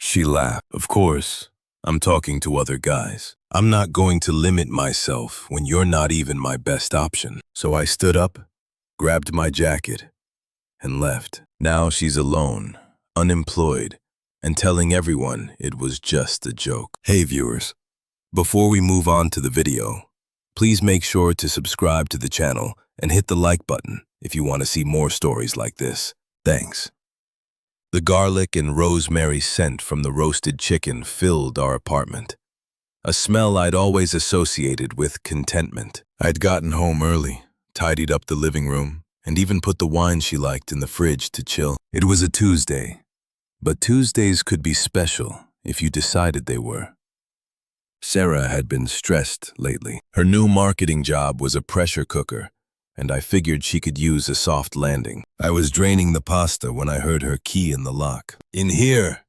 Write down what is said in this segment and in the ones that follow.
She laughed. Of course, I'm talking to other guys. I'm not going to limit myself when you're not even my best option. So I stood up, grabbed my jacket, and left. Now she's alone, unemployed, and telling everyone it was just a joke. Hey viewers, before we move on to the video, please make sure to subscribe to the channel and hit the like button if you want to see more stories like this. Thanks. The garlic and rosemary scent from the roasted chicken filled our apartment, a smell I'd always associated with contentment. I'd gotten home early, tidied up the living room, and even put the wine she liked in the fridge to chill. It was a Tuesday, but Tuesdays could be special if you decided they were. Sarah had been stressed lately. Her new marketing job was a pressure cooker, and I figured she could use a soft landing. I was draining the pasta when I heard her key in the lock. "In here,"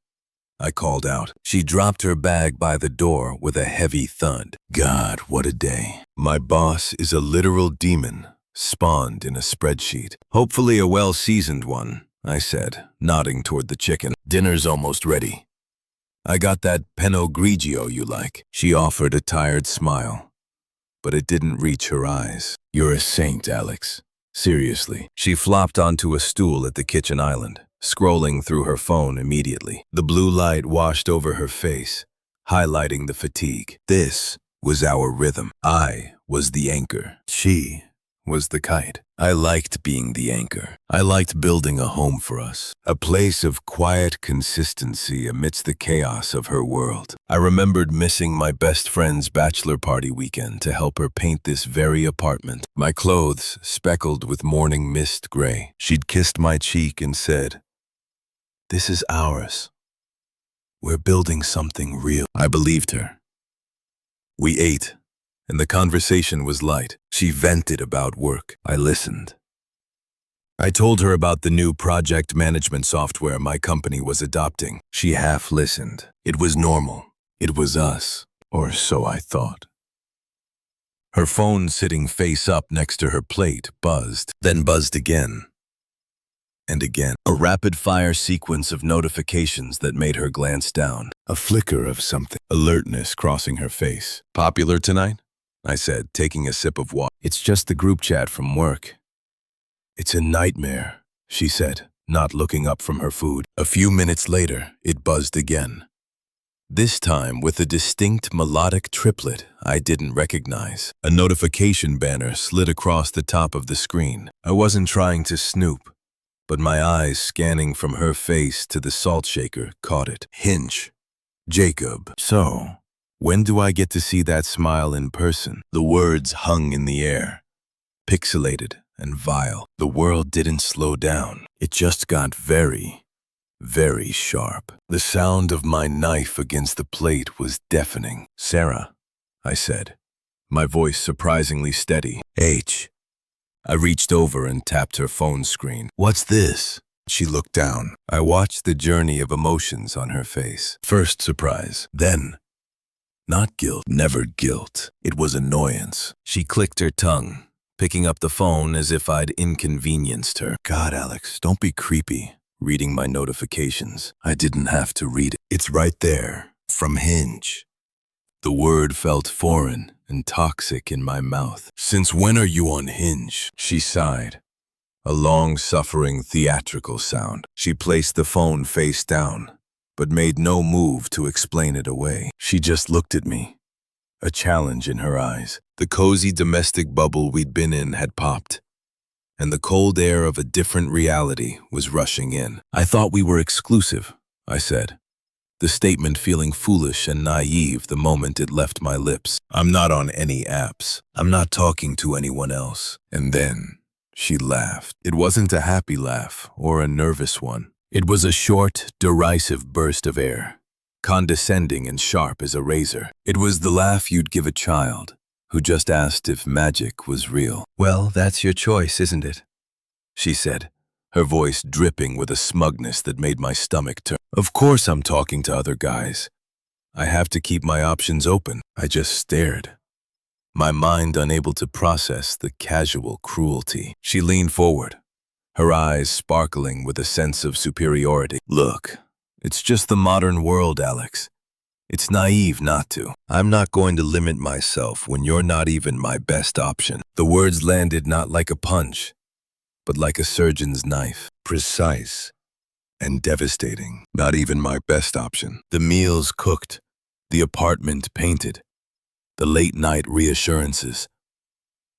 I called out. She dropped her bag by the door with a heavy thud. God, what a day. My boss is a literal demon, spawned in a spreadsheet. Hopefully a well-seasoned one, I said, nodding toward the chicken. Dinner's almost ready. I got that Pinot Grigio you like. She offered a tired smile, but it didn't reach her eyes. You're a saint, Alex. Seriously. She flopped onto a stool at the kitchen island, scrolling through her phone immediately. The blue light washed over her face, highlighting the fatigue. This was our rhythm. I was the anchor. She was the kite. I liked being the anchor. I liked building a home for us, a place of quiet consistency amidst the chaos of her world. I remembered missing my best friend's bachelor party weekend to help her paint this very apartment, my clothes speckled with morning mist gray. She'd kissed my cheek and said, "This is ours. We're building something real." I believed her. We ate, and the conversation was light. She vented about work. I listened. I told her about the new project management software my company was adopting. She half listened. It was normal. It was us, or so I thought. Her phone sitting face up next to her plate buzzed, then buzzed again. And again. A rapid-fire sequence of notifications that made her glance down. A flicker of something. Alertness crossing her face. Popular tonight? I said, taking a sip of water. It's just the group chat from work. It's a nightmare, she said, not looking up from her food. A few minutes later, it buzzed again. This time with a distinct melodic triplet I didn't recognize. A notification banner slid across the top of the screen. I wasn't trying to snoop, but my eyes scanning from her face to the salt shaker caught it. Hinge. Jacob. So, when do I get to see that smile in person? The words hung in the air, pixelated and vile. The world didn't slow down. It just got very, very sharp. The sound of my knife against the plate was deafening. "Sarah," I said, my voice surprisingly steady. "H." I reached over and tapped her phone screen. "What's this?" She looked down. I watched the journey of emotions on her face. First surprise, then not guilt, never guilt. It was annoyance. She clicked her tongue, picking up the phone as if I'd inconvenienced her. God, Alex, don't be creepy. Reading my notifications. I didn't have to read it. It's right there, from Hinge. The word felt foreign and toxic in my mouth. "Since when are you on Hinge?" She sighed. A long-suffering theatrical sound. She placed the phone face down, but made no move to explain it away. She just looked at me, a challenge in her eyes. The cozy domestic bubble we'd been in had popped, and the cold air of a different reality was rushing in. "I thought we were exclusive," I said, the statement feeling foolish and naive the moment it left my lips. "I'm not on any apps. I'm not talking to anyone else." And then she laughed. It wasn't a happy laugh or a nervous one. It was a short, derisive burst of air, condescending and sharp as a razor. It was the laugh you'd give a child who just asked if magic was real. "Well, that's your choice, isn't it?" she said, her voice dripping with a smugness that made my stomach turn. Of course I'm talking to other guys. I have to keep my options open. I just stared, my mind unable to process the casual cruelty. She leaned forward, her eyes sparkling with a sense of superiority. "Look, It's just the modern world, Alex. It's naive not to. I'm not going to limit myself when you're not even my best option. The words landed not like a punch, but like a surgeon's knife. Precise and devastating. Not even my best option. The meals cooked, the apartment painted, the late night reassurances,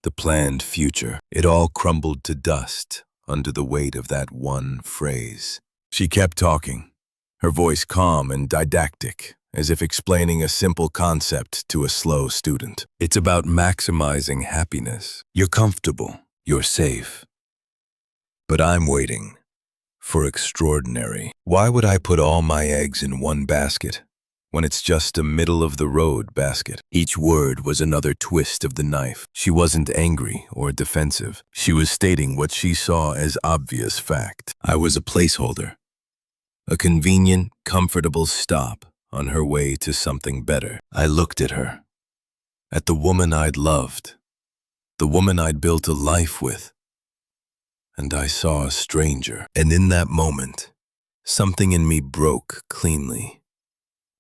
the planned future. It all crumbled to dust under the weight of that one phrase. She kept talking, her voice calm and didactic, as if explaining a simple concept to a slow student. It's about maximizing happiness. You're comfortable, you're safe. But I'm waiting for extraordinary. Why would I put all my eggs in one basket when it's just a middle-of-the-road basket? Each word was another twist of the knife. She wasn't angry or defensive. She was stating what she saw as obvious fact. I was a placeholder, a convenient, comfortable stop on her way to something better. I looked at her, at the woman I'd loved, the woman I'd built a life with, and I saw a stranger. And in that moment, something in me broke cleanly,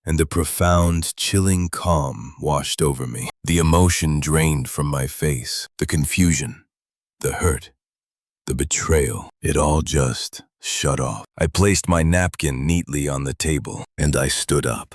and a profound, chilling calm washed over me. The emotion drained from my face, the confusion, the hurt, the betrayal. It all just shut off. I placed my napkin neatly on the table, and I stood up.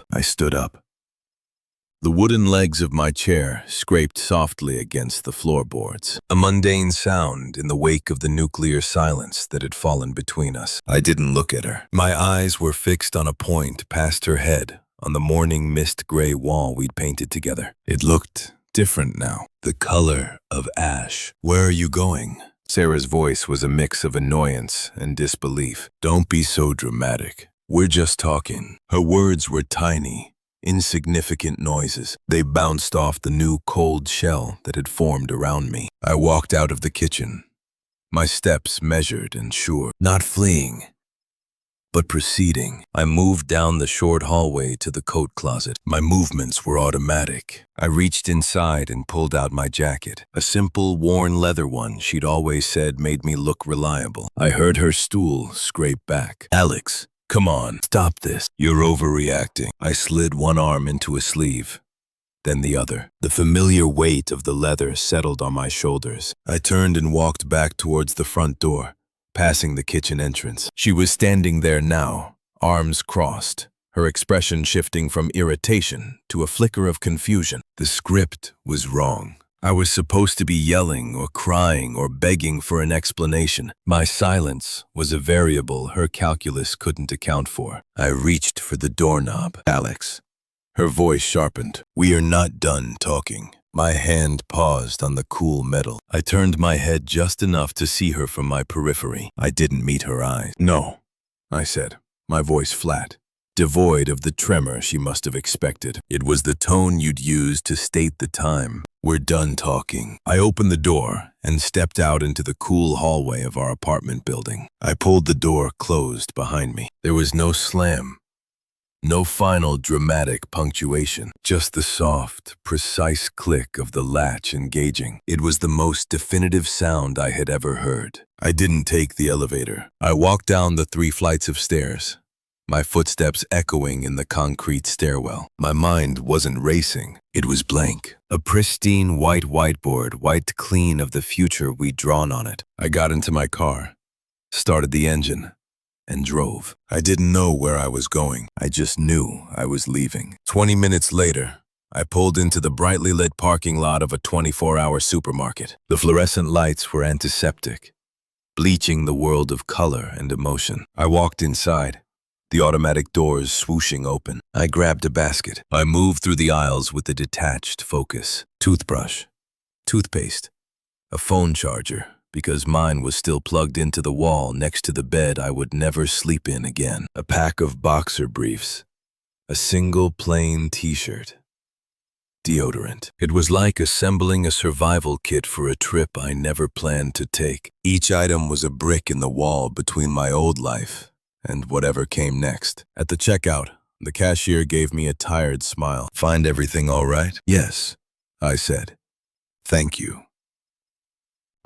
The wooden legs of my chair scraped softly against the floorboards, a mundane sound in the wake of the nuclear silence that had fallen between us. I didn't look at her. My eyes were fixed on a point past her head, on the morning mist-gray wall we'd painted together. It looked different now, the color of ash. Where are you going? Sarah's voice was a mix of annoyance and disbelief. Don't be so dramatic. We're just talking. Her words were tiny, insignificant noises. They bounced off the new cold shell that had formed around me. I walked out of the kitchen, my steps measured and sure. Not fleeing, but proceeding. I moved down the short hallway to the coat closet. My movements were automatic. I reached inside and pulled out my jacket, a simple, worn leather one she'd always said made me look reliable. I heard her stool scrape back. Alex, come on, stop this. You're overreacting. I slid one arm into a sleeve, then the other. The familiar weight of the leather settled on my shoulders. I turned and walked back towards the front door, passing the kitchen entrance. She was standing there now, arms crossed, her expression shifting from irritation to a flicker of confusion. The script was wrong. I was supposed to be yelling or crying or begging for an explanation. My silence was a variable her calculus couldn't account for. I reached for the doorknob. Alex. Her voice sharpened. We are not done talking. My hand paused on the cool metal. I turned my head just enough to see her from my periphery. I didn't meet her eyes. No, I said, my voice flat, devoid of the tremor she must have expected. It was the tone you'd use to state the time. We're done talking. I opened the door and stepped out into the cool hallway of our apartment building. I pulled the door closed behind me. There was no slam. No final dramatic punctuation, just the soft, precise click of the latch engaging. It was the most definitive sound I had ever heard. I didn't take the elevator. I walked down the 3 flights of stairs, my footsteps echoing in the concrete stairwell. My mind wasn't racing. It was blank. A pristine white whiteboard, wiped clean of the future we'd drawn on it. I got into my car, started the engine, and drove. I didn't know where I was going. I just knew I was leaving. 20 minutes later, I pulled into the brightly lit parking lot of a 24-hour supermarket. The fluorescent lights were antiseptic, bleaching the world of color and emotion. I walked inside, the automatic doors swooshing open. I grabbed a basket. I moved through the aisles with a detached focus. Toothbrush, toothpaste, a phone charger, because mine was still plugged into the wall next to the bed I would never sleep in again. A pack of boxer briefs, a single plain t-shirt, deodorant. It was like assembling a survival kit for a trip I never planned to take. Each item was a brick in the wall between my old life and whatever came next. At the checkout, the cashier gave me a tired smile. Find everything all right? Yes, I said. Thank you.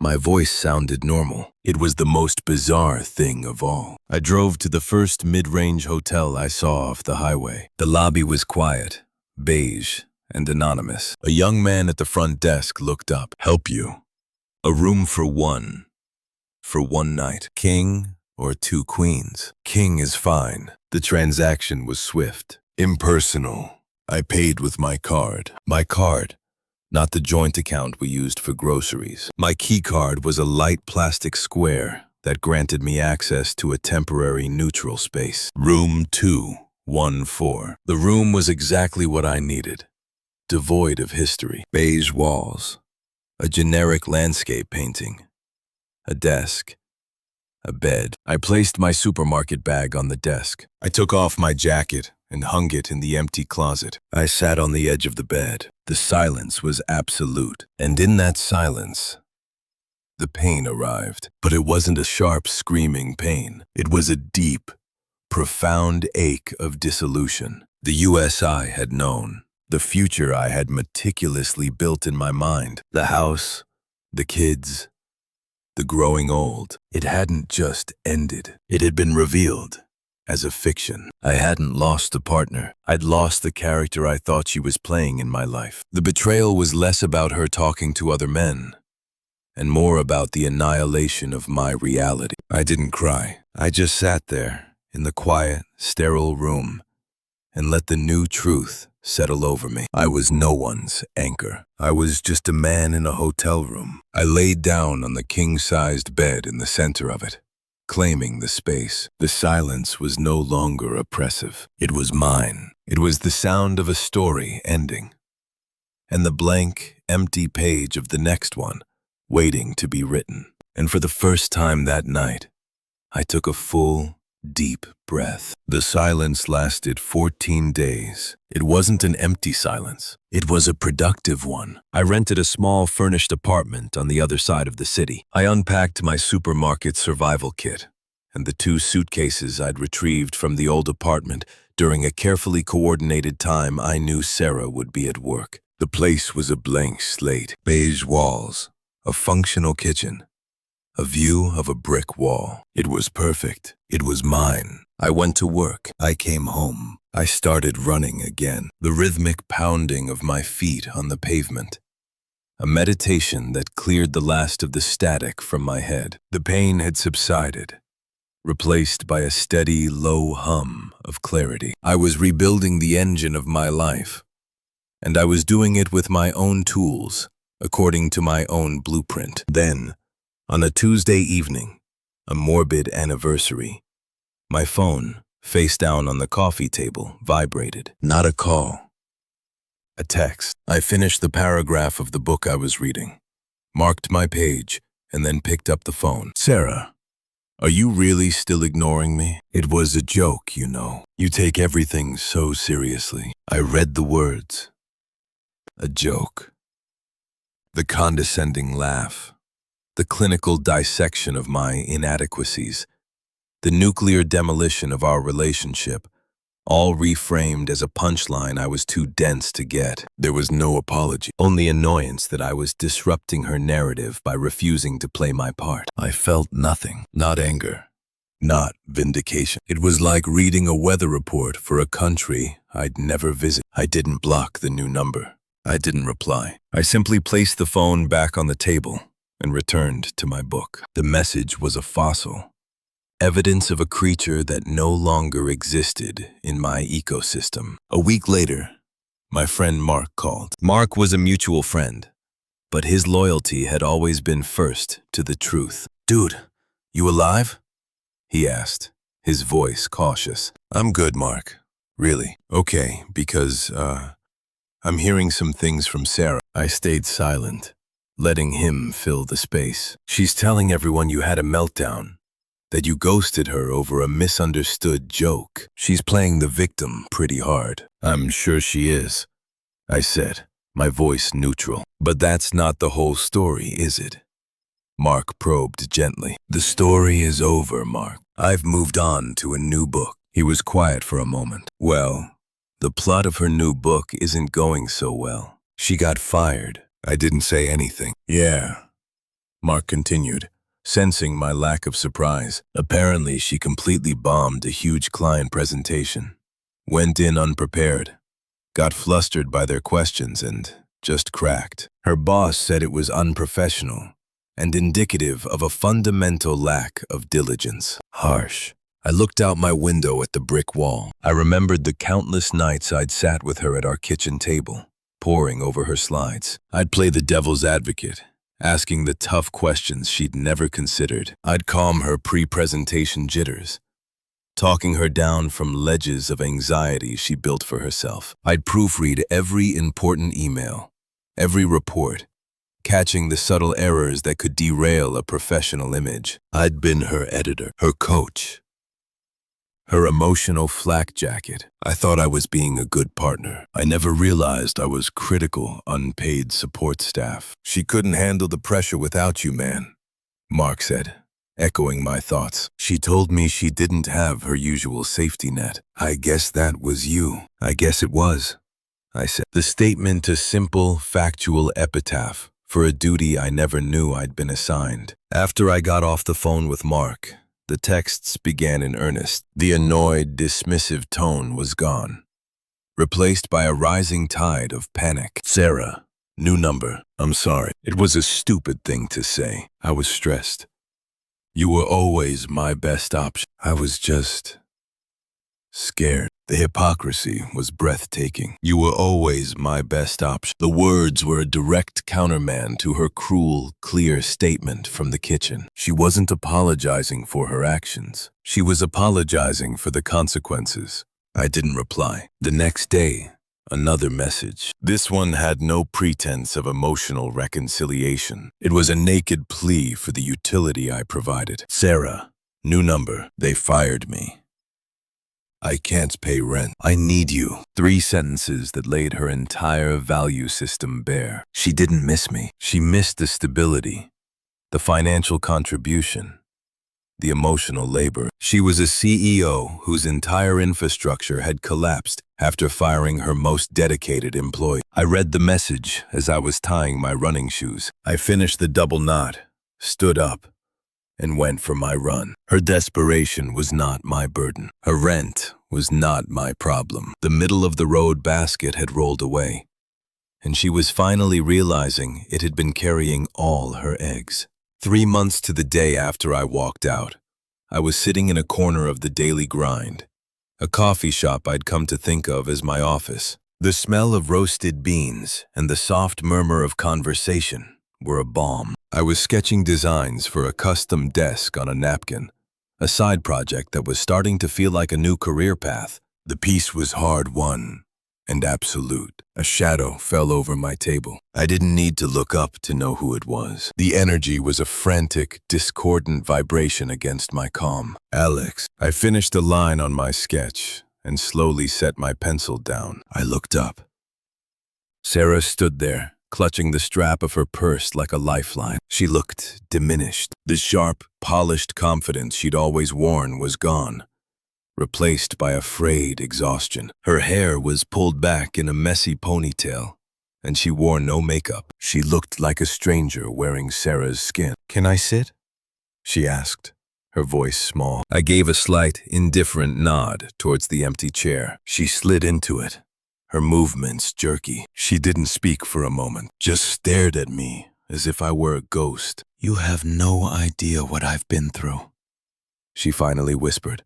My voice sounded normal. It was the most bizarre thing of all. I drove to the first mid-range hotel I saw off the highway. The lobby was quiet, beige, and anonymous. A young man at the front desk looked up. "Help you. A room for one night. King or two queens?" "King is fine." The transaction was swift, impersonal. I paid with my card. My card, not the joint account we used for groceries. My key card was a light plastic square that granted me access to a temporary neutral space. Room 214. The room was exactly what I needed. Devoid of history. Beige walls. A generic landscape painting. A desk. A bed. I placed my supermarket bag on the desk. I took off my jacket and hung it in the empty closet. I sat on the edge of the bed. The silence was absolute. And in that silence, the pain arrived. But it wasn't a sharp, screaming pain. It was a deep, profound ache of dissolution. The US I had known. The future I had meticulously built in my mind. The house, the kids, the growing old. It hadn't just ended. It had been revealed as a fiction. I hadn't lost a partner. I'd lost the character I thought she was playing in my life. The betrayal was less about her talking to other men and more about the annihilation of my reality. I didn't cry. I just sat there in the quiet, sterile room and let the new truth settle over me. I was no one's anchor. I was just a man in a hotel room. I laid down on the king-sized bed in the center of it, claiming the space. The silence was no longer oppressive. It was mine. It was the sound of a story ending, and the blank, empty page of the next one waiting to be written. And for the first time that night, I took a full, deep breath. The silence lasted 14 days. It wasn't an empty silence. It was a productive one. I rented a small furnished apartment on the other side of the city. I unpacked my supermarket survival kit and the 2 suitcases I'd retrieved from the old apartment during a carefully coordinated time I knew Sarah would be at work. The place was a blank slate. Beige walls, a functional kitchen, a view of a brick wall. It was perfect. It was mine. I went to work. I came home. I started running again. The rhythmic pounding of my feet on the pavement. A meditation that cleared the last of the static from my head. The pain had subsided, replaced by a steady, low hum of clarity. I was rebuilding the engine of my life, and I was doing it with my own tools, according to my own blueprint. Then, on a Tuesday evening, a morbid anniversary, my phone, face down on the coffee table, vibrated. Not a call. A text. I finished the paragraph of the book I was reading, marked my page, and then picked up the phone. "Sarah, are you really still ignoring me? It was a joke, you know. You take everything so seriously." I read the words. A joke. The condescending laugh. The clinical dissection of my inadequacies. The nuclear demolition of our relationship, all reframed as a punchline I was too dense to get. There was no apology, only annoyance that I was disrupting her narrative by refusing to play my part. I felt nothing, not anger, not vindication. It was like reading a weather report for a country I'd never visit. I didn't block the new number. I didn't reply. I simply placed the phone back on the table and returned to my book. The message was a fossil. Evidence of a creature that no longer existed in my ecosystem. A week later, my friend Mark called. Mark was a mutual friend, but his loyalty had always been first to the truth. "Dude, you alive?" he asked, his voice cautious. "I'm good, Mark. Really. Okay, because, I'm hearing some things from Sarah." I stayed silent, letting him fill the space. "She's telling everyone you had a meltdown, that you ghosted her over a misunderstood joke. She's playing the victim pretty hard." "I'm sure she is," I said, my voice neutral. "But that's not the whole story, is it?" Mark probed gently. "The story is over, Mark. I've moved on to a new book." He was quiet for a moment. "Well, the plot of her new book isn't going so well. She got fired." I didn't say anything. "Yeah, Mark continued, sensing my lack of surprise. Apparently, she completely bombed a huge client presentation. Went in unprepared, got flustered by their questions, and just cracked. Her boss said it was unprofessional and indicative of a fundamental lack of diligence. Harsh. I looked out my window at the brick wall. I remembered the countless nights I'd sat with her at our kitchen table, poring over her slides. I'd play the devil's advocate, asking the tough questions she'd never considered. I'd calm her pre-presentation jitters, talking her down from ledges of anxiety she built for herself. I'd proofread every important email, every report, catching the subtle errors that could derail a professional image. I'd been her editor, her coach, her emotional flak jacket. I thought I was being a good partner. I never realized I was critical, unpaid support staff. She couldn't handle the pressure without you, man, Mark said, echoing my thoughts. She told me she didn't have her usual safety net. I guess that was you. I guess it was, I said. The statement a simple, factual epitaph for a duty I never knew I'd been assigned. After I got off the phone with Mark, the texts began in earnest. The annoyed, dismissive tone was gone, replaced by a rising tide of panic. Sarah, new number. I'm sorry. It was a stupid thing to say. I was stressed. You were always my best option. I was just scared. The hypocrisy was breathtaking. You were always my best option. The words were a direct countermand to her cruel, clear statement from the kitchen. She wasn't apologizing for her actions. She was apologizing for the consequences. I didn't reply. The next day, another message. This one had no pretense of emotional reconciliation. It was a naked plea for the utility I provided. Sarah, new number. They fired me. I can't pay rent. I need you. 3 sentences that laid her entire value system bare. She didn't miss me. She missed the stability, the financial contribution, the emotional labor. She was a CEO whose entire infrastructure had collapsed after firing her most dedicated employee. I read the message as I was tying my running shoes. I finished the double knot, stood up, and went for my run. Her desperation was not my burden. Her rent was not my problem. The middle-of-the-road basket had rolled away, and she was finally realizing it had been carrying all her eggs. 3 months to the day after I walked out, I was sitting in a corner of the daily grind, a coffee shop I'd come to think of as my office. The smell of roasted beans and the soft murmur of conversation were a balm. I was sketching designs for a custom desk on a napkin, a side project that was starting to feel like a new career path. The piece was hard-won and absolute. A shadow fell over my table. I didn't need to look up to know who it was. The energy was a frantic, discordant vibration against my calm. Alex. I finished a line on my sketch and slowly set my pencil down. I looked up. Sarah stood there, clutching the strap of her purse like a lifeline. She looked diminished. The sharp, polished confidence she'd always worn was gone, replaced by a frayed exhaustion. Her hair was pulled back in a messy ponytail, and she wore no makeup. She looked like a stranger wearing Sarah's skin. "Can I sit?" she asked, her voice small. I gave a slight, indifferent nod towards the empty chair. She slid into it, her movements jerky. She didn't speak for a moment, just stared at me as if I were a ghost. "You have no idea what I've been through," she finally whispered,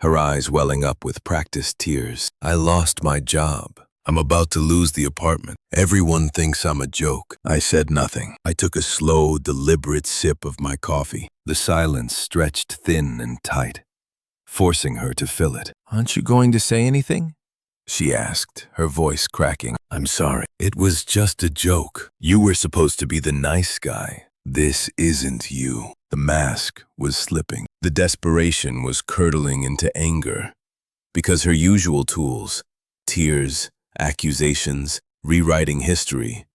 her eyes welling up with practiced tears. "I lost my job. I'm about to lose the apartment. Everyone thinks I'm a joke." I said nothing. I took a slow, deliberate sip of my coffee. The silence stretched thin and tight, forcing her to fill it. "Aren't you going to say anything?" she asked, her voice cracking. "I'm sorry. It was just a joke. You were supposed to be the nice guy. This isn't you." The mask was slipping. The desperation was curdling into anger, because her usual tools, tears, accusations, rewriting history,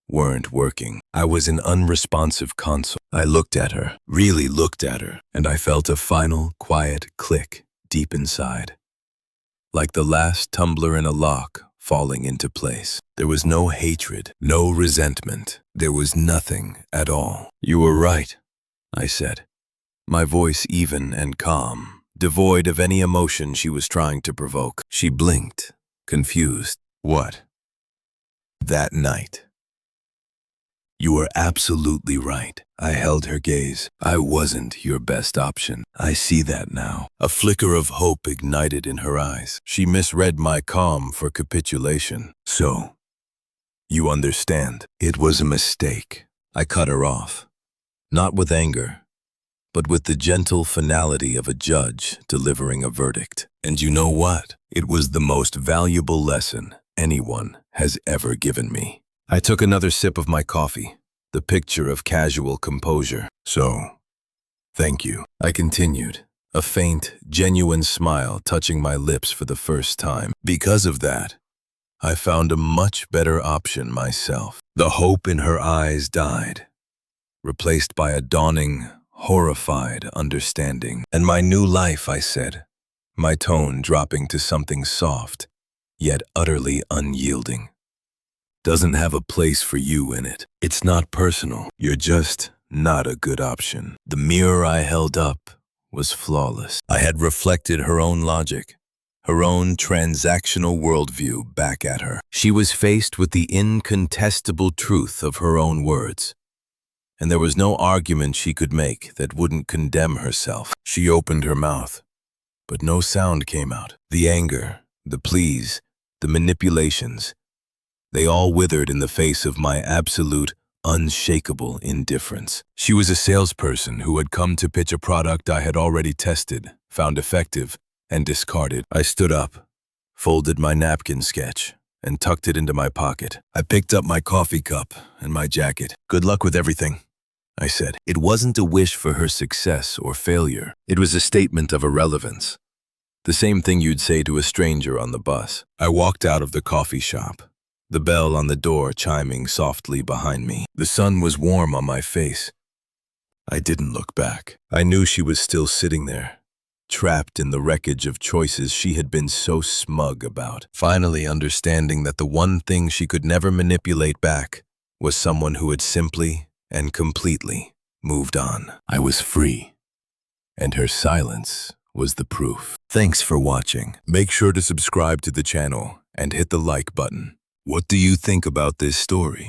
weren't working. I was an unresponsive console. I looked at her, really looked at her, and I felt a final, quiet click deep inside, like the last tumbler in a lock falling into place. There was no hatred, no resentment. There was nothing at all. "You were right," I said, my voice even and calm, devoid of any emotion she was trying to provoke. She blinked, confused. "What?" "That night." "You were absolutely right." I held her gaze. "I wasn't your best option. I see that now." A flicker of hope ignited in her eyes. She misread my calm for capitulation. "So, you understand. It was a mistake." I cut her off, not with anger, but with the gentle finality of a judge delivering a verdict. "And you know what? It was the most valuable lesson anyone has ever given me." I took another sip of my coffee, the picture of casual composure. "So, thank you," I continued, a faint, genuine smile touching my lips for the first time. "Because of that, I found a much better option myself." The hope in her eyes died, replaced by a dawning, horrified understanding. "And my new life," I said, my tone dropping to something soft, yet utterly unyielding, "doesn't have a place for you in it. It's not personal. You're just not a good option." The mirror I held up was flawless. I had reflected her own logic, her own transactional worldview back at her. She was faced with the incontestable truth of her own words, and there was no argument she could make that wouldn't condemn herself. She opened her mouth, but no sound came out. The anger, the pleas, the manipulations, they all withered in the face of my absolute, unshakable indifference. She was a salesperson who had come to pitch a product I had already tested, found effective, and discarded. I stood up, folded my napkin sketch, and tucked it into my pocket. I picked up my coffee cup and my jacket. "Good luck with everything," I said. It wasn't a wish for her success or failure. It was a statement of irrelevance. The same thing you'd say to a stranger on the bus. I walked out of the coffee shop, the bell on the door chiming softly behind me. The sun was warm on my face. I didn't look back. I knew she was still sitting there, trapped in the wreckage of choices she had been so smug about, finally understanding that the one thing she could never manipulate back was someone who had simply and completely moved on. I was free, and her silence was the proof. Thanks for watching. Make sure to subscribe to the channel and hit the like button. What do you think about this story?